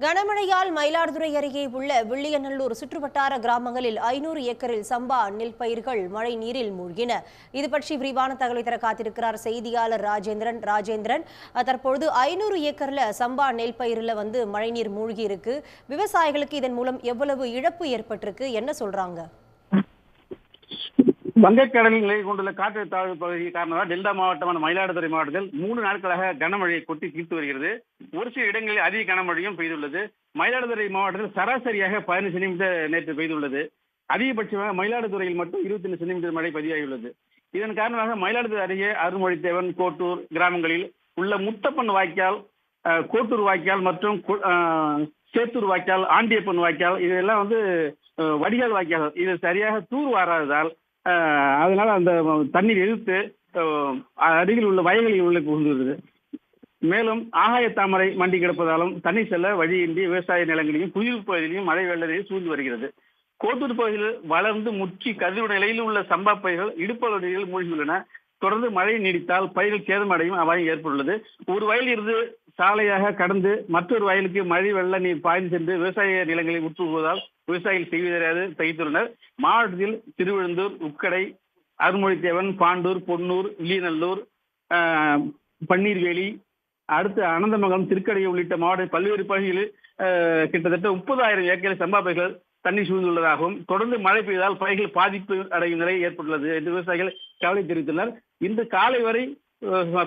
கனமழையால் மயிலாடுதுறை அருகே உள்ள வில்லியநல்லூர் சுற்றுவட்டார கிராமங்களில் 500 ஏக்கரில் சம்பா நெல் பயிர்கள் மழை நீரில் மூழ்கின. இது பற்றி விரிவான தகவலை தர காத்திருக்கிறார் செய்தியாளர் ராஜேந்திரன். தற்பொழுது 500 ஏக்கர்ல சம்பா நெல் பயிரில் மழை நீர் மூழ்கி இருக்கு. விவசாயிகளுக்கு இதன் மூலம் எவ்வளவு இழப்பு ஏற்பட்டிருக்கு, என்ன சொல்றாங்க? வங்கக்கடலில் நிலை கொண்டுள்ள காற்று தாழ்வு பகுதி காரணமாக டெல்டா மாவட்டமான மயிலாடுதுறை மாவட்டத்தில் 3 நாட்களாக கனமழையை கொட்டி தீர்த்து வருகிறது. ஒரு சில இடங்களில் அதிக கனமழையும் பெய்துள்ளது. மயிலாடுதுறை மாவட்டத்தில் சராசரியாக 15 சென்டிமீட்டர் நேற்று பெய்துள்ளது. அதிகபட்சமாக மயிலாடுதுறையில் மட்டும் 25 சென்டிமீட்டர் மழை பதிவாகியுள்ளது. இதன் காரணமாக மயிலாடுதுறை அருகே அருள்மொழித்தேவன், கோட்டூர் கிராமங்களில் உள்ள முத்தப்பன் வாய்க்கால், கோட்டூர் வாய்க்கால் மற்றும் சேத்தூர் வாய்க்கால், ஆண்டியப்பன் வாய்க்கால் இதெல்லாம் வடிகால் வாய்க்கால் இது சரியாக தூர் வாராததால் அதனால அந்த தண்ணீர் எதிர்த்து அருகில் உள்ள வயல்களில் உள்ள புகுந்துள்ளது. மேலும் ஆகாய தாமரை மண்டி கிடப்பதாலும் தண்ணீர் செல்ல வழியின்றி விவசாய நிலங்களையும் குடியிருப்பு பகுதியிலையும் மழை வெள்ள நீர் சூழ்ந்து வருகிறது. கோட்டூர் பகுதியில் வளர்ந்து முற்றி கதிரோட நிலையில் உள்ள சம்பா பயிர்கள் இடுப்பகுதியில் மூழ்கியுள்ளன. தொடர்ந்து மழை நீடித்தால் பயிர்கள் சேதமடையும் அபாயம் ஏற்பட்டுள்ளது. ஒரு வயலில் இருந்து சாலையாக கடந்து மற்றொரு வயலுக்கு மழை வெள்ள நீர் பாய்ந்து சென்று விவசாய நிலங்களை உட்புகுவதால் விவசாயிகள் செய்வதறியாது தகித்துள்ளனர். மாவட்டத்தில் திருவிழுந்தூர், உக்கடை, அருள்மொழித்தேவன், பாண்டூர், பொன்னூர், வில்லியநல்லூர், பன்னீர்வேலி, அடுத்து அனந்தமங்கலம், திருக்கடை உள்ளிட்ட மாவட்ட பல்வேறு பகுதிகளில் கிட்டத்தட்ட 30,000 ஏக்கர் சம்பா பயிர்கள் தண்ணீர் சூழ்ந்துள்ளதாகவும் தொடர்ந்து மழை பெய்தால் பயிர்கள் பாதிப்பு அடையும் நிலை ஏற்பட்டுள்ளது என்று விவசாயிகள் கவலை தெரிவித்துள்ளனர். இன்று காலை வரை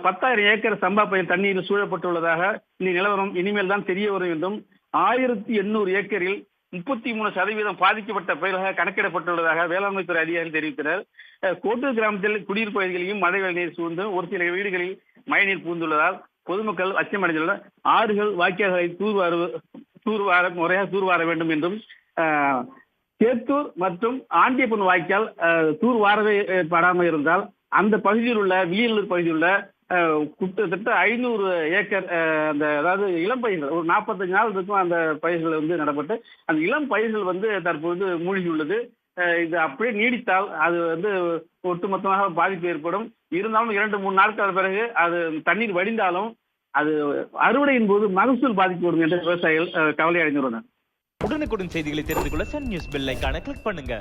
10,000 ஏக்கர் சம்பா பயிர் தண்ணீரில் சூழப்பட்டுள்ளதாக இந்த நிலவரம் இனிமேல் தான் தெரிய வரும் என்றும் 1800 ஏக்கரில் 33% பாதிக்கப்பட்ட பயிர்களாக கணக்கிடப்பட்டுள்ளதாக வேளாண்மைத்துறை அதிகாரிகள் தெரிவித்தனர். கோட்டூர் கிராமத்தில் குடியிருப்பு பகுதிகளையும் மழை நீர் சூழ்ந்து ஒரு சில வீடுகளில் மழைநீர் புகுந்துள்ளதால் பொதுமக்கள் அச்சமடைந்துள்ளனர். ஆறுகள், வாய்க்கால்களை முறையாக தூர்வார வேண்டும் என்றும் சேத்தூர் மற்றும் ஆண்டியப்பன் வாய்க்கால் தூர்வாரவே படாமல் இருந்தால் அந்த பகுதியில் உள்ள வில்லியநல்லூர் பகுதியில் உள்ள கிட்டத்தட்ட 500 ஏக்கர் அதாவது இளம் பயிர்கள் ஒரு 45 நாள் இருக்கும் அந்த பயிர்கள் நடப்பட்டு அந்த இளம் பயிர்கள் தற்போது மூழ்கியுள்ளது. இது அப்படியே நீடித்தால் அது ஒட்டுமொத்தமாக பாதிப்பு ஏற்படும். இருந்தாலும் 2-3 நாட்கள் பிறகு அது தண்ணீர் வடிந்தாலும் அது அறுவடையின் போது மகசூல் பாதிக்கப்படும் என்று விவசாயிகள் கவலை அடைந்துள்ளனர். உடனுக்குடன் செய்திகளை தெரிந்து கொள்ள சன் நியூஸ் பெல் ஐகானை கிளிக் பண்ணுங்க.